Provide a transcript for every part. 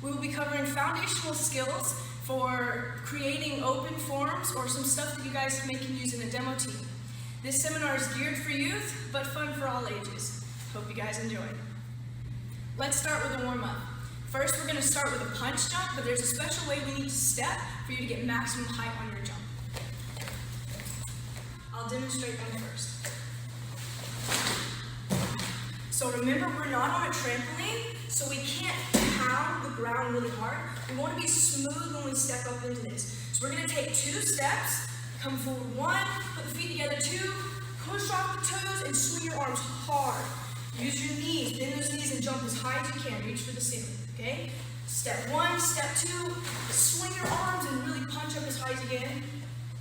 We will be covering foundational skills for creating open forms or some stuff that you guys can make and use in a demo team. This seminar is geared for youth, but fun for all ages. Hope you guys enjoy. Let's start with a warm-up. First, we're going to start with a punch jump, but there's a special way we need to step for you to get maximum height on your jump. I'll demonstrate them first. So remember, we're not on a trampoline, so we can't pound the ground really hard. We want to be smooth when we step up into this. So we're going to take 2 steps, come forward 1, put the feet together 2, push off the toes, and swing your arms hard. Use your knees, bend those knees and jump as high as you can. Reach for the ceiling, okay? Step 1, step 2, swing your arms and really punch up as high as you can.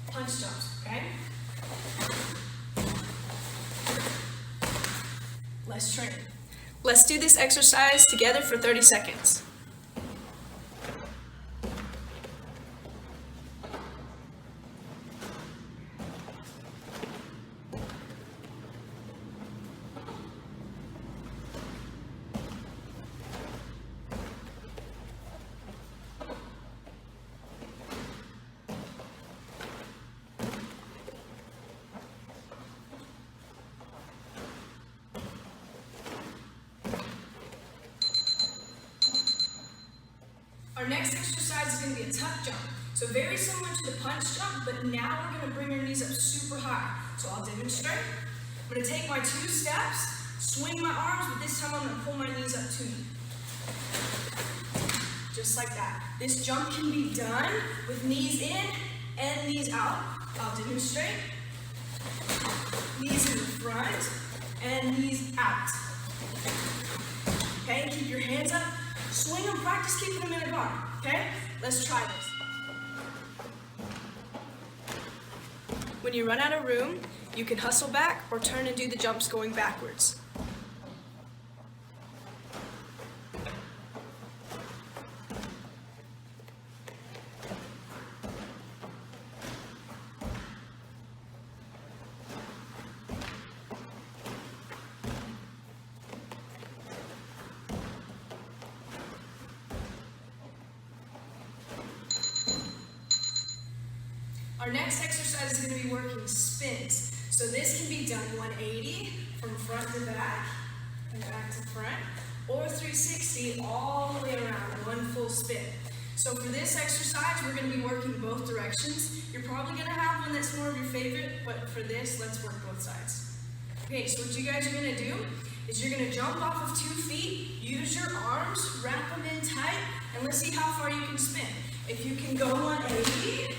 Punch jumps, okay? Let's train. Let's do this exercise together for 30 seconds. Our next exercise is going to be a tuck jump. So very similar to the punch jump, but now we're going to bring our knees up super high. So I'll demonstrate. I'm going to take my 2 steps, swing my arms, but this time I'm going to pull my knees up to me. Just like that. This jump can be done with knees in and knees out. I'll demonstrate. Knees in the front and knees out. Okay, keep your hands up. Swing them, practice keeping them in a guard, okay? Let's try this. When you run out of room, you can hustle back or turn and do the jumps going backwards. Our next exercise is going to be working spins. So this can be done 180 from front to back and back to front, or 360 all the way around, one full spin. So for this exercise, we're going to be working both directions. You're probably going to have one that's more of your favorite, but for this, let's work both sides. Okay, so what you guys are going to do is you're going to jump off of 2 feet, use your arms, wrap them in tight, and let's see how far you can spin. If you can go 180,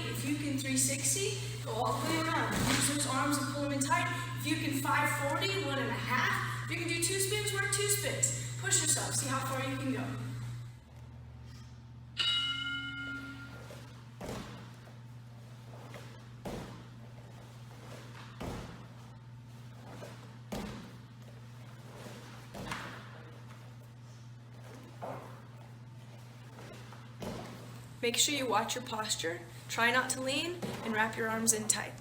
if you can 360, go all the way around. Use those arms and pull them in tight. If you can 540, 1.5. If you can do 2 spins, work 2 spins. Push yourself, see how far you can go. Make sure you watch your posture. Try not to lean and wrap your arms in tight.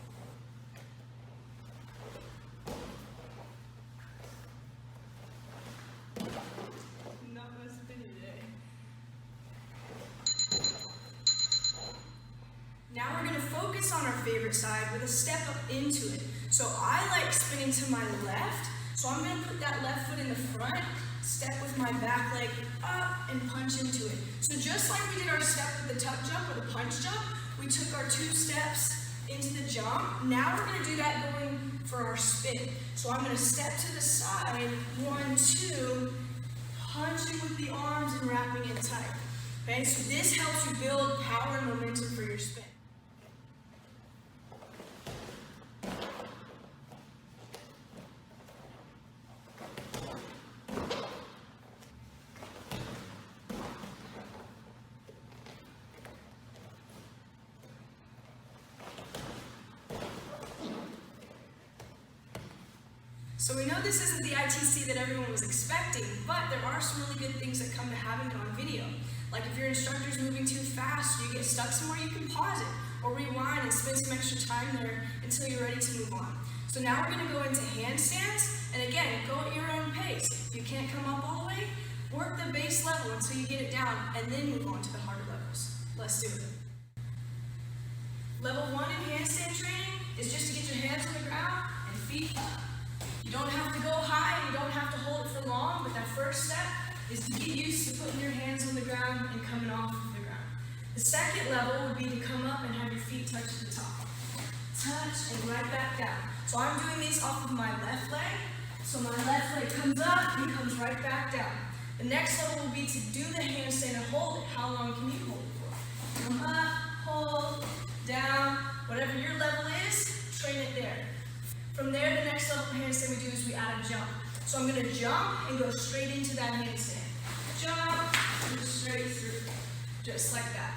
Not much spinning today. Now we're going to focus on our favorite side with a step up into it. So I like spinning to my left, so I'm going to put that left foot in the front, step with my back leg up, and punch into it. So just like we did our step with the tuck jump or the punch jump, we took our 2 steps into the jump. Now we're going to do that going for our spin. So I'm going to step to the side, 1, 2, punching with the arms and wrapping it tight. Okay, so this helps you build power and momentum for your spin. So we know this isn't the ITC that everyone was expecting, but there are some really good things that come to having it on video. Like if your instructor's moving too fast, or you get stuck somewhere, you can pause it or rewind and spend some extra time there until you're ready to move on. So now we're going to go into handstands, and again, go at your own pace. If you can't come up all the way, work the until you get it down, and then move on to the harder levels. Let's do it. Level 1 in handstand training is just to get your hands on the ground and feet up. You don't have to go high, you don't have to hold it for long, but that first step is to get used to putting your hands on the ground and coming off of the ground. The second level would be to come up and have your feet touch the top. Touch and right back down. So I'm doing these off of my left leg. So my left leg comes up and comes right back down. The next level will be to do the handstand and hold it. How long can you hold it for? Come up, hold, down, whatever your level is, train it there. From there, the next level of handstand we do is we add a jump. So I'm going to jump and go straight into that handstand. Jump and straight through, just like that.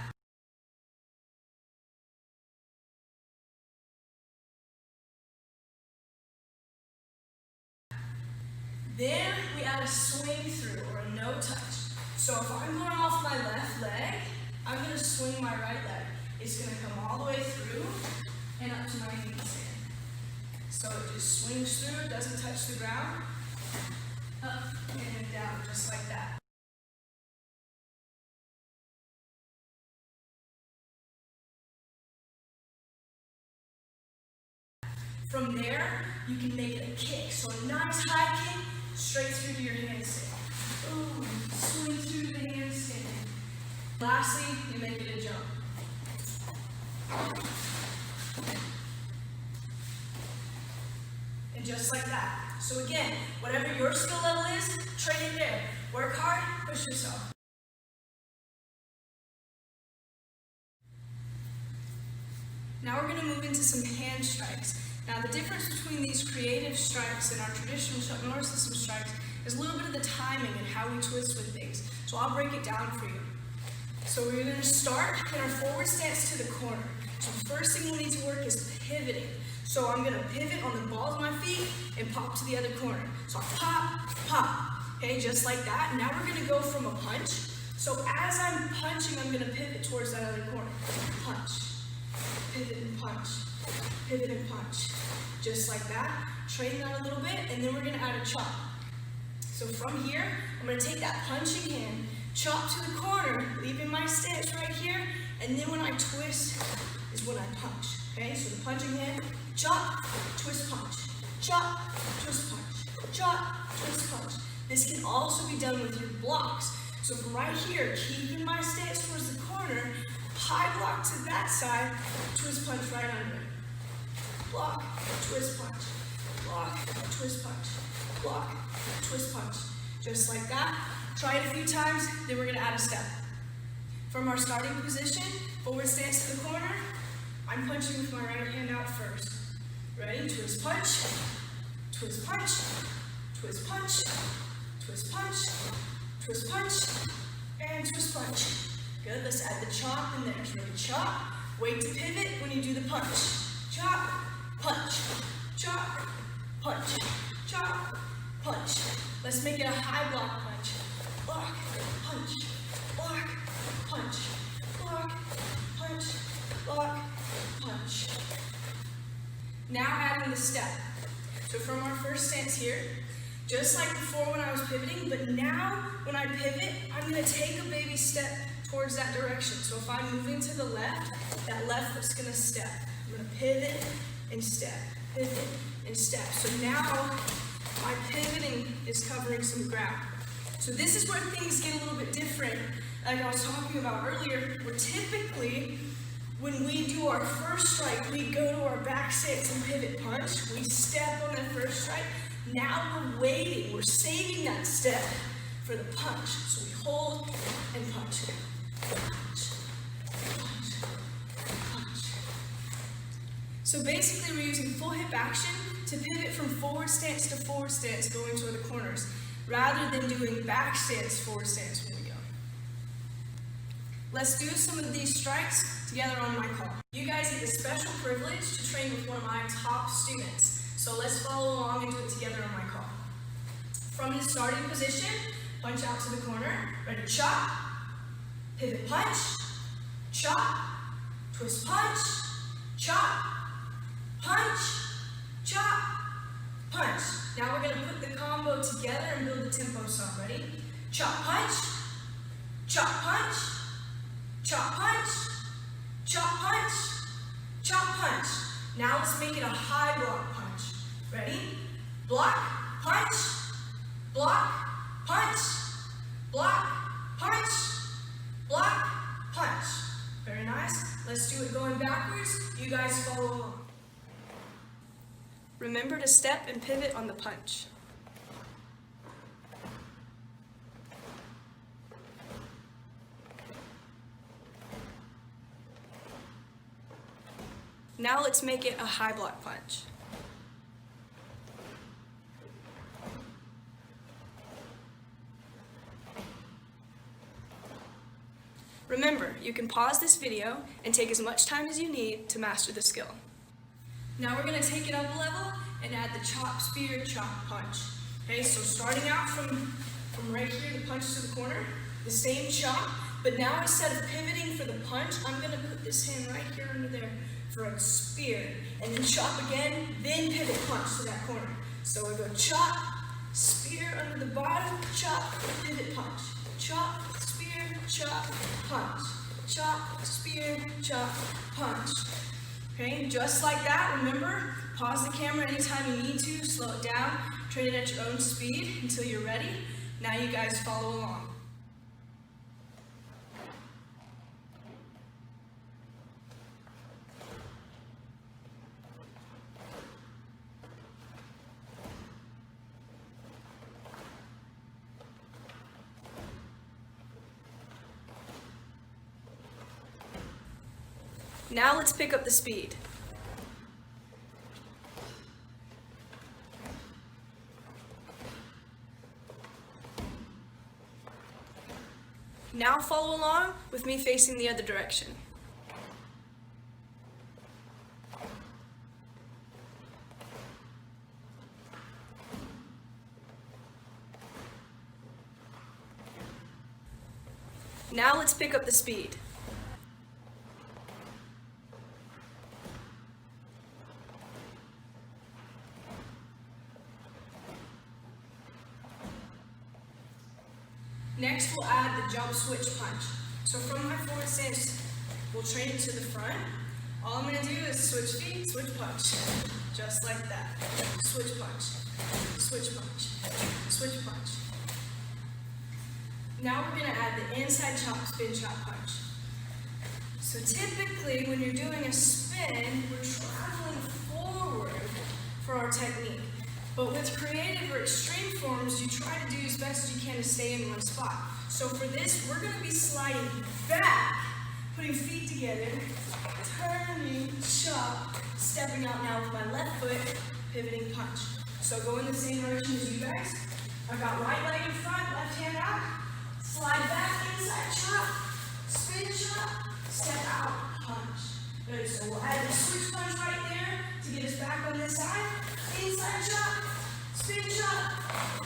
Then we add a swing through or a no touch. So if I'm going off my left leg, I'm going to swing my right leg. It's going to come all the way through and up to my handstand. So it just swings through, it doesn't touch the ground, up and down, just like that. From there, you can make it a kick. So a nice high kick, straight through to your handstand. Ooh, swing through the handstand. Lastly, you make it a jump. And just like that. So again, whatever your skill level is, train it there. Work hard, push yourself. Now we're going to move into some hand strikes. Now the difference between these creative strikes and our traditional Chuck Norris system strikes is a little bit of the timing and how we twist with things. So I'll break it down for you. So we're going to start in our forward stance to the corner. So the first thing we need to work is pivoting. So I'm going to pivot on the balls of my feet and pop to the other corner. So I pop, pop, okay, just like that. Now we're going to go from a punch. So as I'm punching, I'm going to pivot towards that other corner. Punch, pivot and punch, pivot and punch. Just like that. Train that a little bit, and then we're going to add a chop. So from here, I'm going to take that punching hand, chop to the corner, leaving my stance right here, and then when I twist is when I punch. Okay, so the punching hand, chop, twist, punch, chop, twist, punch, chop, twist, punch. This can also be done with your blocks. So from right here, keeping my stance towards the corner, high block to that side, twist, punch right under it. Block, twist, punch, block, twist, punch, block, twist, punch. Just like that. Try it a few times, then we're going to add a step. From our starting position, forward stance to the corner, I'm punching with my right hand out first. Ready? Twist, punch, twist, punch, twist, punch, twist, punch, twist, punch, and twist, punch. Good, let's add the chop in there. Ready? Chop, wait to pivot when you do the punch. Chop, punch, chop, punch, chop, punch. Let's make it a high block punch. Block, punch, block, punch, block, punch, block, punch. Now adding the step. So from our first stance here, just like before when I was pivoting, but now when I pivot, I'm going to take a baby step towards that direction. So if I'm moving to the left, that left foot's going to step. I'm going to pivot and step, pivot and step. So now my pivoting is covering some ground. So this is where things get a little bit different. Like I was talking about earlier, where typically when we do our first strike, we go to our back stance and pivot punch. We step on that first strike. Now we're waiting, we're saving that step for the punch. So we hold and punch. Punch, punch, punch. So basically we're using full hip action to pivot from forward stance to forward stance going toward the corners, rather than doing back stance, forward stance when we go. Let's do some of these strikes together on my call. You guys get the special privilege to train with one of my top students. So let's follow along and do it together on my call. From his starting position, punch out to the corner, ready, chop, pivot punch, chop, twist punch, chop, punch, chop, punch. Now we're going to put the combo together and build the tempo song. Ready? Chop, punch, chop punch, chop punch, chop punch, chop punch. Now let's make it a high block punch. Ready? Block, punch, block, punch, block, punch, block, punch. Very nice. Let's do it going backwards. You guys follow along. Remember to step and pivot on the punch. Now let's make it a high block punch. Remember, you can pause this video and take as much time as you need to master the skill. Now we're going to take it up a level and add the chop, spear, chop, punch. Okay, so starting out from right here, the punch to the corner, the same chop, but now instead of pivoting for the punch, I'm going to put this hand right here under there for a spear, and then chop again, then pivot punch to that corner. So we go chop, spear under the bottom, chop, pivot punch, chop, spear, chop, punch, chop, spear, chop, punch. Okay, just like that. Remember, pause the camera anytime you need to, slow it down, train it at your own speed until you're ready. Now you guys follow along. Now let's pick up the speed. Now follow along with me facing the other direction. Now let's pick up the speed. Next, we'll add the jump switch punch. So from my forward stance, we'll train it to the front. All I'm going to do is switch feet, switch punch. Just like that. Switch punch, switch punch, switch punch. Now we're going to add the inside chop, spin, chop, punch. So typically, when you're doing a spin, we're traveling forward for our technique. But with creative or extreme forms, you try to do as best as you can to stay in one spot. So for this, we're going to be sliding back, putting feet together, turning, chop, stepping out now with my left foot, pivoting punch. So go in the same direction as you guys. I've got right leg in front, left hand out, slide back, inside chop, spin chop, step out, punch. Good, so we'll add the switch punch right there to get us back on this side. Inside chop, spin chop,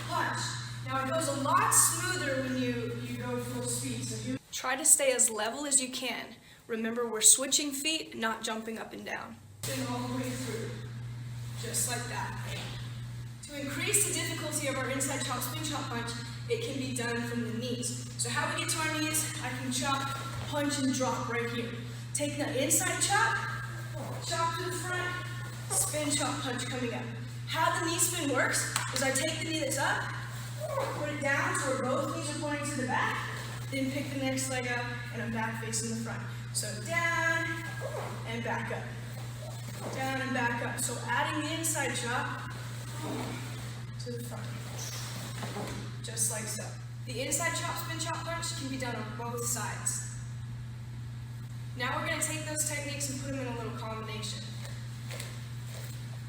punch. Now it goes a lot smoother when you go full speed. So try to stay as level as you can. Remember, we're switching feet, not jumping up and down. Spin all the way through, just like that. To increase the difficulty of our inside chop, spin chop, punch, it can be done from the knees. So how we get to our knees, I can chop, punch, and drop right here. Take the inside chop, chop to the front, spin, chop, punch coming up. How the knee spin works is I take the knee that's up, put it down so where both knees are pointing to the back, then pick the next leg up, and I'm back facing the front. So down and back up. Down and back up. So adding the inside chop to the front. Just like so. The inside chop, spin, chop, punch can be done on both sides. Now we're going to take those techniques and put them in a little combination.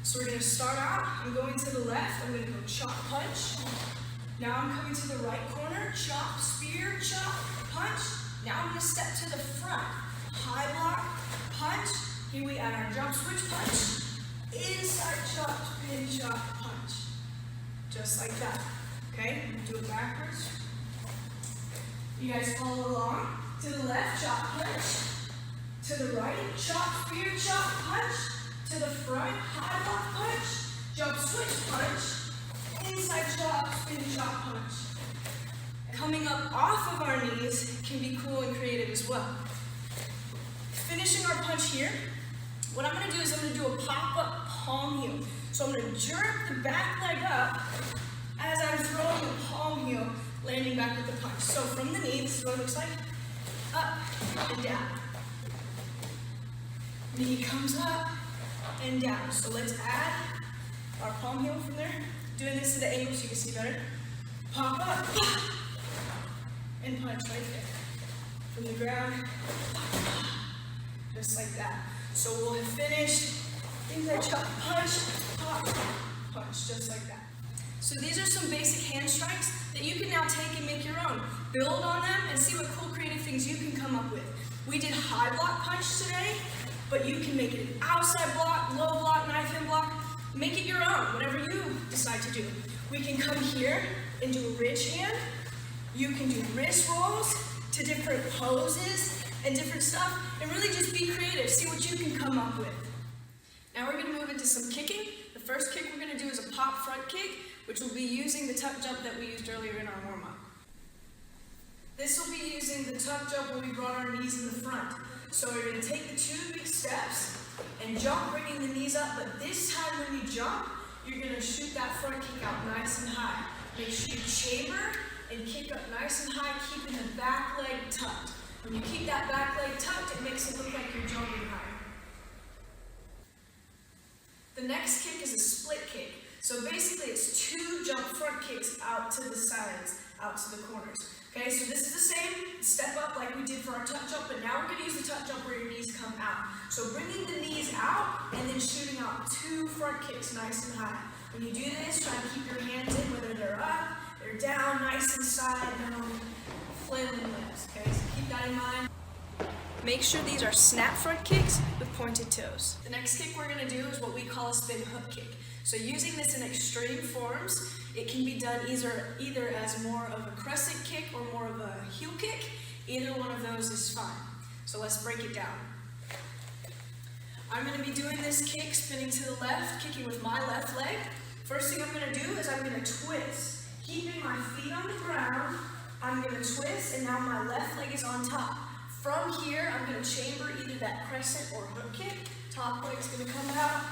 So we're going to start out, I'm going to the left, I'm going to go chop, punch. Now I'm coming to the right corner, chop, spear, chop, punch. Now I'm going to step to the front, high block, punch. Here we add our jump switch punch, inside chop, spin, chop, punch. Just like that. Okay, I'm going to do it backwards. You guys follow along. To the left, chop, punch. To the right, chop, spear, chop, punch. To the front, high block punch, jump switch punch, inside chop, spin chop punch. Coming up off of our our knees can be cool and creative as well. Finishing our punch here, what I'm going to do is I'm going to do a pop-up palm heel. So I'm going to jerk the back leg up as I'm throwing the palm heel, landing back with the punch. So from the knee, this is what it looks like, up and down. Knee comes up and down. So let's add our palm heel from there. Doing this to the angle so you can see better. Pop up, and punch right there. From the ground, just like that. So we'll have finished things like chop, punch, pop, punch, just like that. So these are some basic hand strikes that you can now take and make your own. Build on them and see what cool creative things you can come up with. We did high block punch today, but you can make it an outside block, low block, knife hand block. Make it your own, whatever you decide to do. We can come here and do a ridge hand. You can do wrist rolls to different poses and different stuff, and really just be creative. See what you can come up with. Now we're going to move into some kicking. The first kick we're going to do is a pop front kick, which will be using the tuck jump that we used earlier in our warm-up. This will be using the tuck jump where we brought our knees in the front. So we're going to take the 2 big steps and jump, bringing the knees up, but this time when you jump, you're going to shoot that front kick out nice and high. Make sure you chamber and kick up nice and high, keeping the back leg tucked. When you keep that back leg tucked, it makes it look like you're jumping higher. The next kick is a split kick. So basically it's 2 jump front kicks out to the sides, out to the corners. Okay, so this is the same step up like we did for our tuck jump, but now we're going to use the tuck jump where your knees come out. So bringing the knees out and then shooting out 2 front kicks nice and high. When you do this, try to keep your hands in, whether they're up, they're down, nice and side, down, flailing lips. Okay, so keep that in mind. Make sure these are snap front kicks with pointed toes. The next kick we're going to do is what we call a spin hook kick. So using this in extreme forms, it can be done either as more of a crescent kick or more of a heel kick. Either one of those is fine. So let's break it down. I'm going to be doing this kick, spinning to the left, kicking with my left leg. First thing I'm going to do is I'm going to twist. Keeping my feet on the ground, I'm going to twist, and now my left leg is on top. From here, I'm going to chamber either that crescent or hook kick. Top leg's going to come out,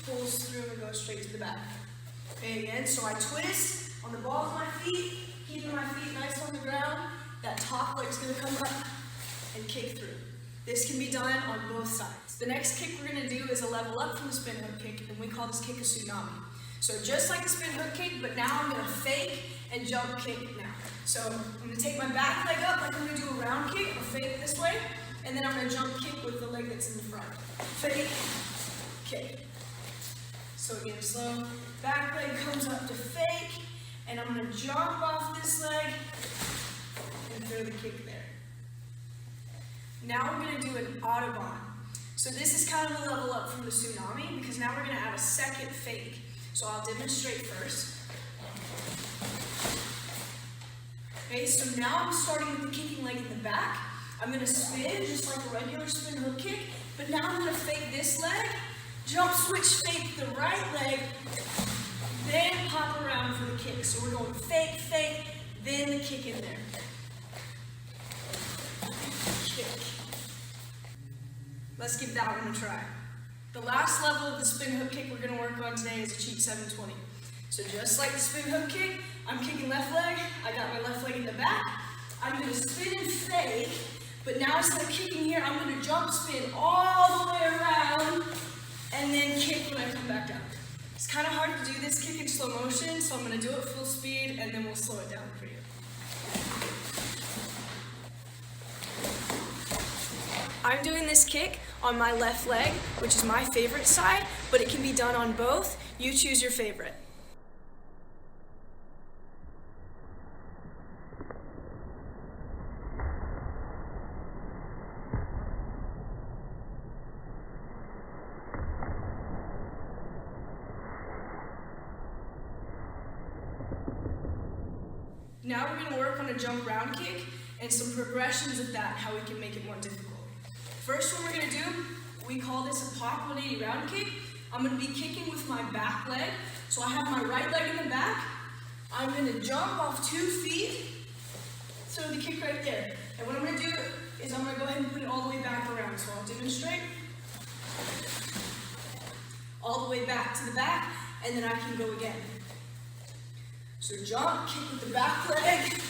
pulls through, and goes straight to the back. Okay, again, so I twist on the balls of my feet, keeping my feet nice on the ground. That top leg's going to come up and kick through. This can be done on both sides. The next kick we're going to do is a level up from the spin hook kick, and we call this kick a tsunami. So just like the spin hook kick, but now I'm going to fake and jump kick now. So I'm going to take my back leg up like I'm going to do a round kick, or fake this way, and then I'm going to jump kick with the leg that's in the front. Fake, kick. So again, slow, back leg comes up to fake, and I'm going to jump off this leg and throw the kick there. Now we're going to do an Autobahn. So this is kind of a level up from the tsunami, because now we're going to add a second fake. So I'll demonstrate first. Okay, so now I'm starting with the kicking leg in the back. I'm going to spin just like a regular spin hook kick, but now I'm going to fake this leg, jump switch fake the right leg, then pop around for the kick. So we're going fake, fake, then the kick in there. Kick. Let's give that one a try. The last level of the spin hook kick we're going to work on today is a cheap 720. So just like the spin hook kick, I'm kicking left leg, I got my left leg in the back, I'm going to spin and fake, but now instead of kicking here, I'm going to jump spin all the way around, and then kick when I come back down. It's kind of hard to do this kick in slow motion, so I'm going to do it full speed, and then we'll slow it down for you. I'm doing this kick on my left leg, which is my favorite side, but it can be done on both. You choose your favorite. Now we're going to work on a jump round kick and some progressions of that, how we can make it more difficult. First one we're going to do, we call this a pop 180 round kick. I'm going to be kicking with my back leg. So I have my right leg in the back. I'm going to jump off 2 feet, throw the kick right there. And what I'm going to do is I'm going to go ahead and put it all the way back around. So I'll demonstrate. All the way back to the back, and then I can go again. So jump, kick with the back leg,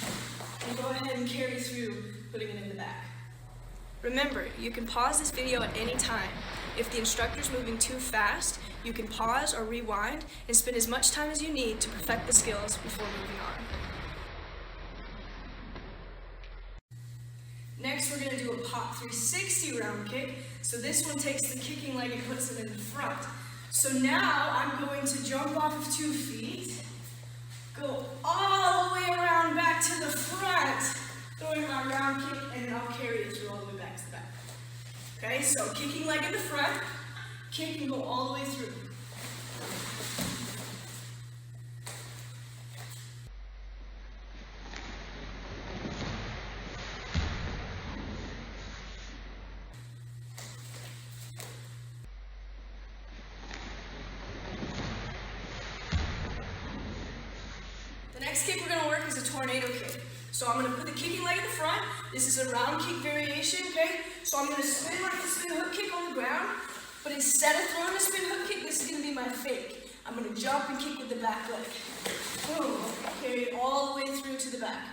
and go ahead and carry through, putting it in the back. Remember, you can pause this video at any time. If the instructor's moving too fast, you can pause or rewind and spend as much time as you need to perfect the skills before moving on. Next, we're going to do a pop 360 round kick. So this one takes the kicking leg and puts it in the front. So now I'm going to jump off of 2 feet, go all the way around back to the front, throwing my round kick, and then I'll carry it through all the way back to the back. Okay, so kicking leg in the front, kick and go all the way through. The next kick we're going to work is a tornado kick. So I'm going to put the kicking leg in the front. This is a round kick variation, okay? So I'm going to spin like the spin hook kick on the ground, but instead of throwing the spin hook kick, this is going to be my fake. I'm going to jump and kick with the back leg. Boom. Carry it all the way through to the back.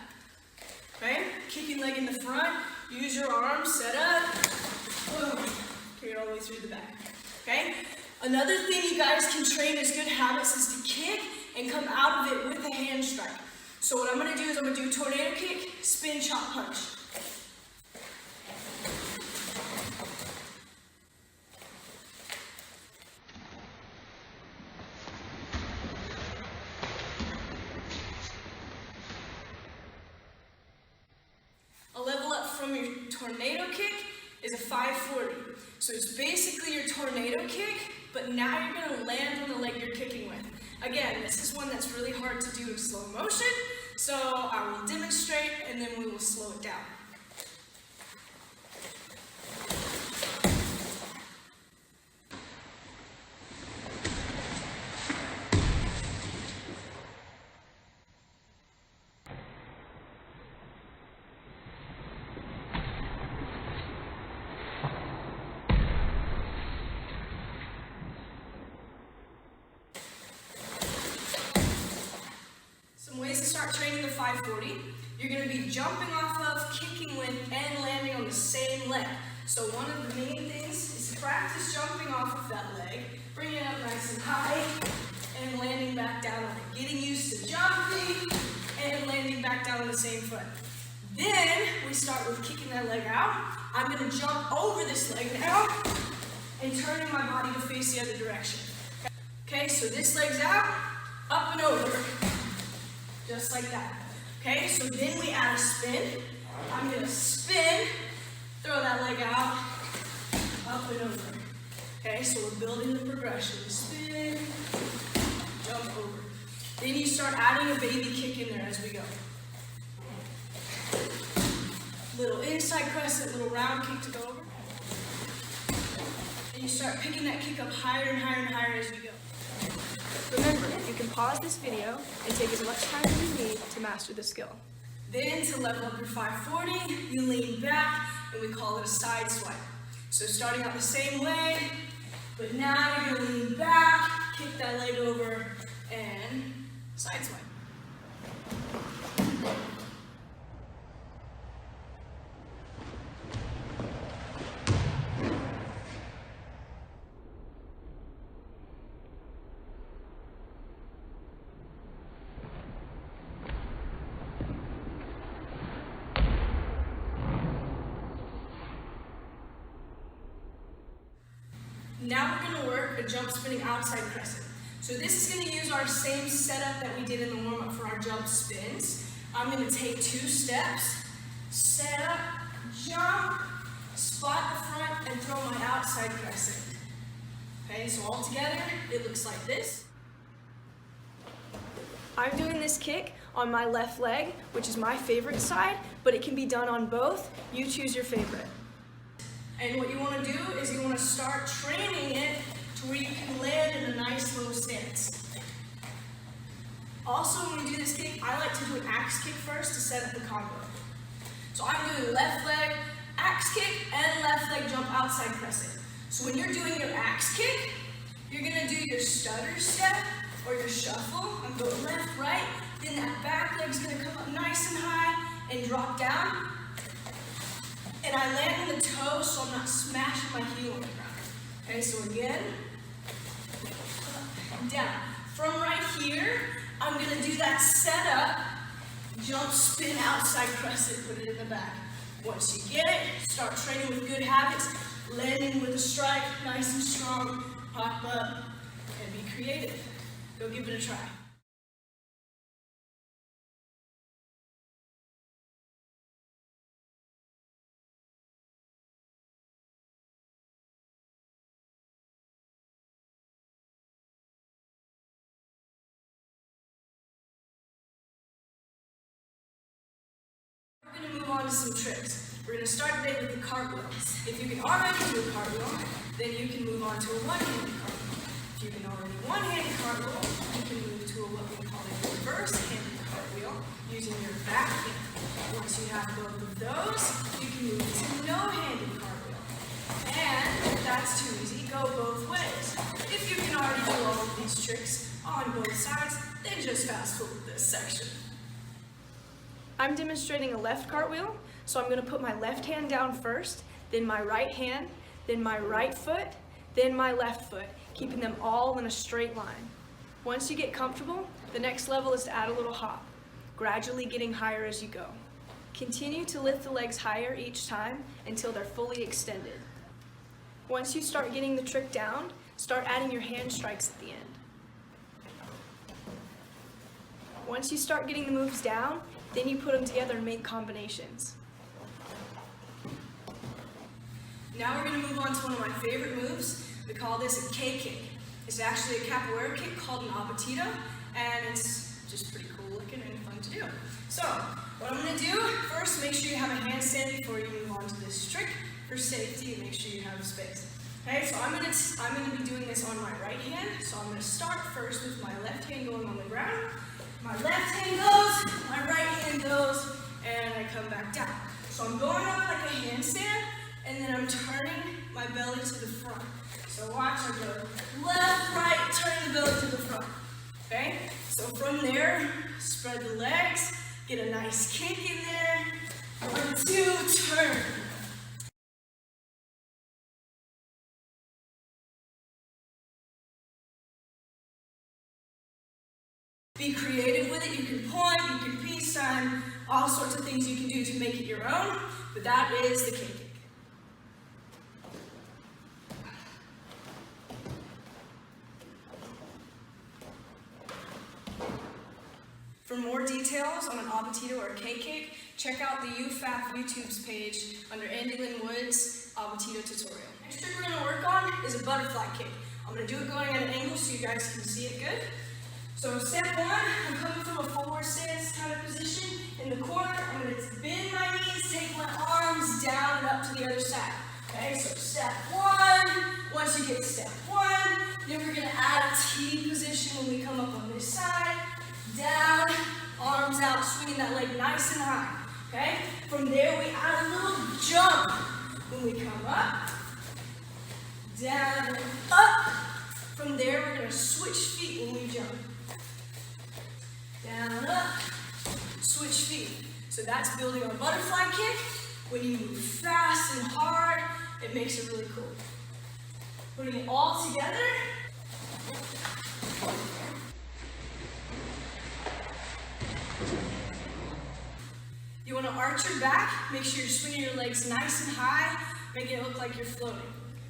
Okay? Kicking leg in the front. Use your arms. Set up. Boom. Carry it all the way through the back. Okay? Another thing you guys can train as good habits is to kick and come out of it with a hand strike. So what I'm going to do is I'm going to do tornado kick, spin, chop, punch. A level up from your tornado kick is a 540. So it's basically your tornado kick, but now you're going to land on the leg you're kicking with. Again, this is one that's really hard to do in slow motion, so I will demonstrate and then we will slow it down. Ways to start training the 540. You're going to be jumping off of, kicking with, and landing on the same leg. So one of the main things is to practice jumping off of that leg, bringing it up nice and high, and landing back down on it. Getting used to jumping and landing back down on the same foot. Then we start with kicking that leg out. I'm going to jump over this leg now and turning my body to face the other direction. Okay, so this leg's out, up and over. Just like that. Okay, so then we add a spin. I'm going to spin, throw that leg out, up and over. Okay, so we're building the progression. Spin, jump over. Then you start adding a baby kick in there as we go. Little inside crescent, little round kick to go over. And you start picking that kick up higher and higher and higher as we go. Remember, you can pause this video and take as much time as you need to master the skill. Then to level up your 540, you lean back and we call it a side swipe. So starting out the same way, but now you're going to lean back, kick that leg over, and side swipe. Now we're going to work a jump spinning outside crescent. So this is going to use our same setup that we did in the warm-up for our jump spins. I'm going to take 2 steps, set up, jump, spot the front, and throw my outside crescent. Okay, so all together, it looks like this. I'm doing this kick on my left leg, which is my favorite side, but it can be done on both. You choose your favorite. And what you want to do is you want to start training it to where you can land in a nice low stance. Also, when we do this kick, I like to do an axe kick first to set up the combo. doing left leg axe kick and left leg jump outside crescent. So when you're doing your axe kick, you're gonna do your stutter step or your shuffle and go left, right. Then that back leg's gonna come up nice and high and drop down. And I land on the toe so I'm not smashing my heel on the ground. Okay, so again, up and down. From right here, I'm gonna do that setup, jump, spin, outside crescent, put it in the back. Once you get it, start training with good habits, landing with a strike, nice and strong, pop up, and be creative. Go give it a try. We're going to move on to some tricks. We're going to start today with the cartwheels. If you can already do a cartwheel, then you can move on to a one-handed cartwheel. If you can already one-handed cartwheel, you can move to what we call a reverse-handed cartwheel using your back hand. Once you have both of those, you can move to no-handed cartwheel. And if that's too easy, go both ways. If you can already do all of these tricks on both sides, then just fast forward this section. I'm demonstrating a left cartwheel, so I'm going to put my left hand down first, then my right hand, then my right foot, then my left foot, keeping them all in a straight line. Once you get comfortable, the next level is to add a little hop, gradually getting higher as you go. Continue to lift the legs higher each time until they're fully extended. Once you start getting the trick down, start adding your hand strikes at the end. Once you start getting the moves down, then you put them together and make combinations. Now we're going to move on to one of my favorite moves. We call this a K-kick. It's actually a capoeira kick called an abatida, and it's just pretty cool looking and fun to do. So, what I'm going to do, first make sure you have a handstand before you move on to this trick for safety and make sure you have space. Okay, so I'm going to be doing this on my right hand, so I'm going to start first with my left hand going on the ground. My left hand goes, my right hand goes, and I come back down. So I'm going up like a handstand, and then I'm turning my belly to the front. So watch, I go left, right, turn the belly to the front. Okay? So from there, spread the legs, get a nice kick in there. 1, 2, turn. Be creative with it. You can point, you can peace sign, all sorts of things you can do to make it your own, but that is the K-kick. For more details on an abatida or a K-kick, check out the UFAF YouTube's page under Andi Lynn Wood's abatida tutorial. Next trick we're going to work on is a butterfly kick. I'm going to do it going at an angle so you guys can see it good. So step 1, I'm coming from a forward stance kind of position. In the corner, I'm going to bend my knees, take my arms down and up to the other side. Okay, so step 1. Once you get step 1, then we're going to add a T position when we come up on this side. Down, arms out, swinging that leg nice and high. Okay, from there we add a little jump when we come up. Down and up. From there, we're going to switch feet when we jump. Down, up, switch feet. So that's building our butterfly kick. When you move fast and hard, it makes it really cool. Putting it all together. You want to arch your back, make sure you're swinging your legs nice and high, making it look like you're floating.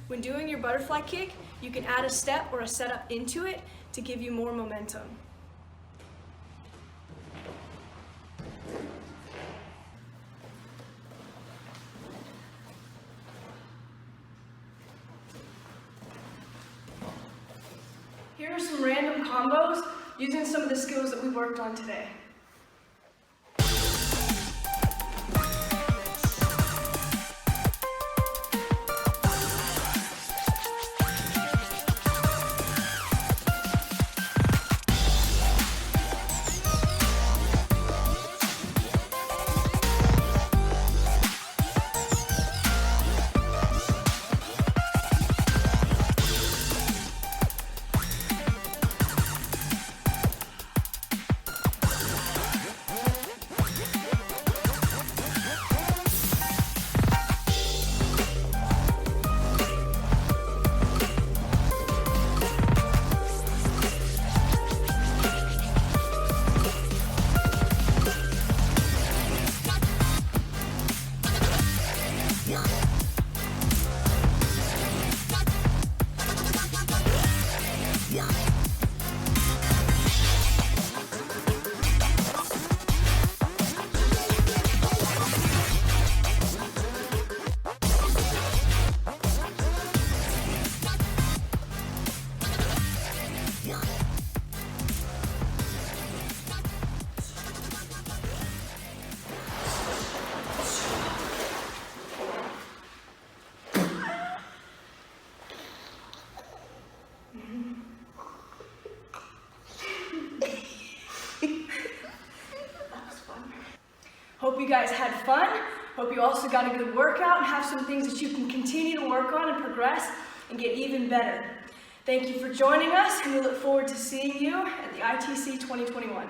When doing your butterfly kick, you can add a step or a setup into it to give you more momentum. Here are some random combos using some of the skills that we worked on today. Hope you guys had fun. Hope you also got a good workout and have some things that you can continue to work on and progress and get even better. Thank you for joining us, and we look forward to seeing you at the ITC 2021.